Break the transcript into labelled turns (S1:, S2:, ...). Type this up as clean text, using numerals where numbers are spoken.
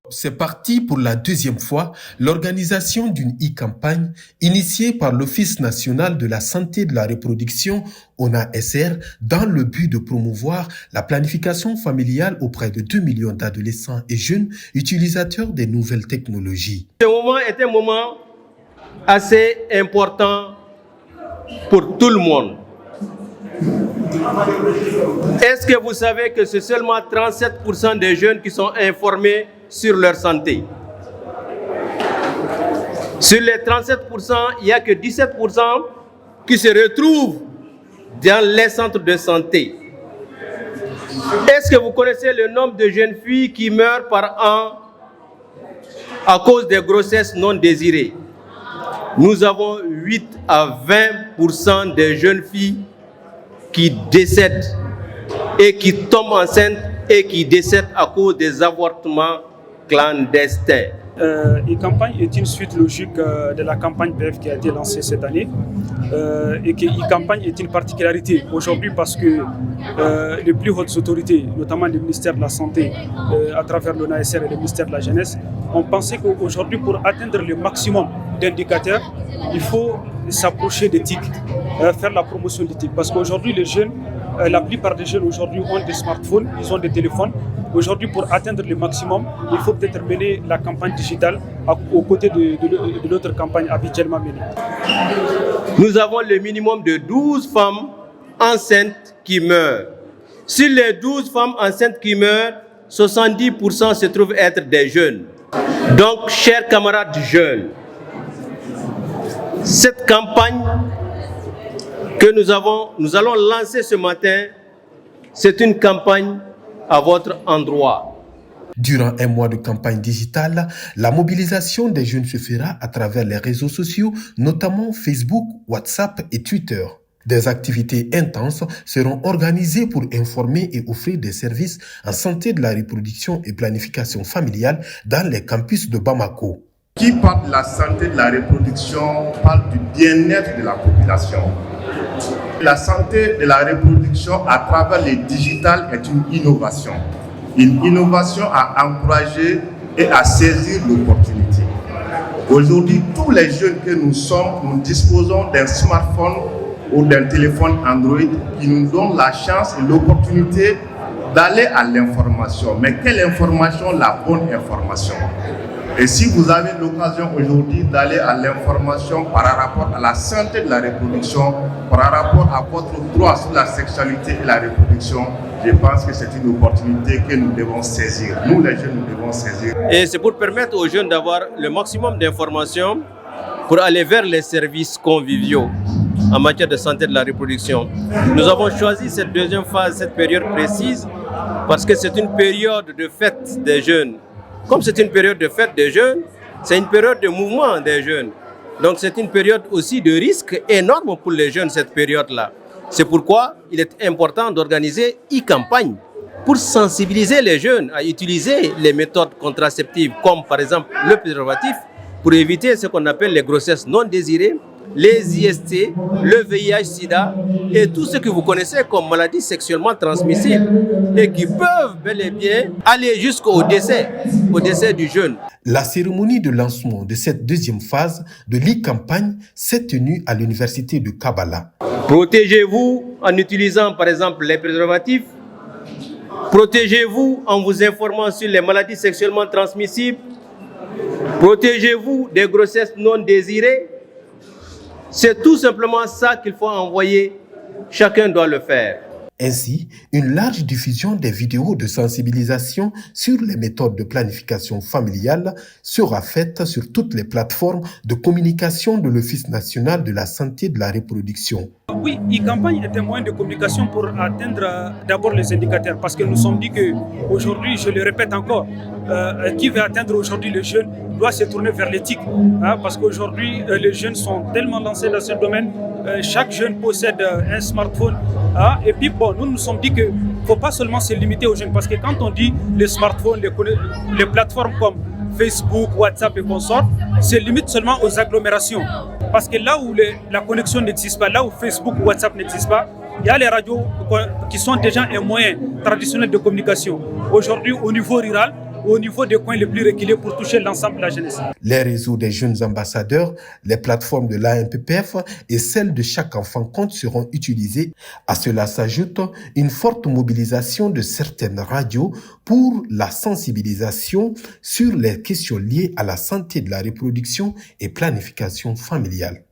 S1: C'est parti pour la deuxième fois l'organisation d'une e-campagne initiée par l'Office national de la santé de la reproduction, ONASR, dans le but de promouvoir la planification familiale auprès de 2 millions d'adolescents et jeunes utilisateurs des nouvelles technologies.
S2: Ce moment est un moment assez important pour tout le monde. Est-ce que vous savez que c'est seulement 37% des jeunes qui sont informés sur leur santé? Sur les 37%, il n'y a que 17% qui se retrouvent dans les centres de santé. Est-ce que vous connaissez le nombre de jeunes filles qui meurent par an à cause des grossesses non désirées? Nous avons 8 à 20% des jeunes filles qui décèdent et qui tombent enceintes et qui décèdent à cause des avortements clandestins.
S3: E-campagne est une suite logique de la campagne PF qui a été lancée cette année et que e-campagne est une particularité aujourd'hui parce que les plus hautes autorités, notamment le ministère de la Santé à travers l'ONASR et le ministère de la Jeunesse, ont pensé qu'aujourd'hui pour atteindre le maximum d'indicateurs, il faut s'approcher d'éthique, faire la promotion d'éthique parce qu'aujourd'hui les jeunes, la plupart des jeunes aujourd'hui ont des smartphones, ils ont des téléphones. Aujourd'hui, pour atteindre le maximum, il faut peut-être mener la campagne digitale aux côtés de l'autre campagne habituellement menée.
S2: Nous avons le minimum de 12 femmes enceintes qui meurent. Sur les 12 femmes enceintes qui meurent, 70% se trouvent être des jeunes. Donc, chers camarades jeunes, cette campagne que nous allons lancer ce matin, c'est une campagne à votre endroit.
S1: Durant un mois de campagne digitale, la mobilisation des jeunes se fera à travers les réseaux sociaux, notamment Facebook, WhatsApp et Twitter. Des activités intenses seront organisées pour informer et offrir des services en santé de la reproduction et planification familiale dans les campus de Bamako.
S4: Qui parle de la santé de la reproduction parle du bien-être de la population. La santé de la reproduction à travers les digitales est une innovation. Une innovation à encourager et à saisir l'opportunité. Aujourd'hui, tous les jeunes que nous sommes, nous disposons d'un smartphone ou d'un téléphone Android qui nous donne la chance et l'opportunité d'aller à l'information. Mais quelle information? La bonne information. Et si vous avez l'occasion aujourd'hui d'aller à l'information par rapport à la santé de la reproduction, par rapport à votre droit sur la sexualité et la reproduction, je pense que c'est une opportunité que nous devons saisir. Nous, les jeunes, nous devons saisir.
S2: Et c'est pour permettre aux jeunes d'avoir le maximum d'informations pour aller vers les services conviviaux en matière de santé de la reproduction. Nous avons choisi cette deuxième phase, cette période précise, parce que c'est une période de fête des jeunes. Comme c'est une période de fête des jeunes, c'est une période de mouvement des jeunes. Donc c'est une période aussi de risque énorme pour les jeunes, cette période-là. C'est pourquoi il est important d'organiser e-campagne pour sensibiliser les jeunes à utiliser les méthodes contraceptives comme par exemple le préservatif pour éviter ce qu'on appelle les grossesses non désirées, les IST, le VIH-Sida et tout ce que vous connaissez comme maladies sexuellement transmissibles et qui peuvent bel et bien aller jusqu'au décès du jeune.
S1: La cérémonie de lancement de cette deuxième phase de l'e-campagne s'est tenue à l'université de Kabbalah.
S2: Protégez-vous en utilisant par exemple les préservatifs. Protégez-vous en vous informant sur les maladies sexuellement transmissibles. Protégez-vous des grossesses non désirées. C'est tout simplement ça qu'il faut envoyer. Chacun doit le faire.
S1: Ainsi, une large diffusion des vidéos de sensibilisation sur les méthodes de planification familiale sera faite sur toutes les plateformes de communication de l'Office national de la santé de la reproduction.
S3: Oui, e-campagne est un moyen de communication pour atteindre d'abord les indicateurs parce que nous sommes dit qu'aujourd'hui, je le répète encore, qui veut atteindre aujourd'hui les jeunes doit se tourner vers l'éthique. Parce qu'aujourd'hui, les jeunes sont tellement lancés dans ce domaine. Chaque jeune possède un smartphone. Et puis, bon, nous nous sommes dit qu'il ne faut pas seulement se limiter aux jeunes. Parce que quand on dit les smartphones, les plateformes comme Facebook, WhatsApp et consorts, c'est limite seulement aux agglomérations. Parce que là où la connexion n'existe pas, là où Facebook ou WhatsApp n'existe pas, il y a les radios qui sont déjà un moyen traditionnel de communication. Aujourd'hui, au niveau rural, au niveau des coins les plus reculés pour toucher l'ensemble de la jeunesse.
S1: Les réseaux des jeunes ambassadeurs, les plateformes de l'AMPPF et celles de chaque enfant compte seront utilisées. À cela s'ajoute une forte mobilisation de certaines radios pour la sensibilisation sur les questions liées à la santé de la reproduction et planification familiale.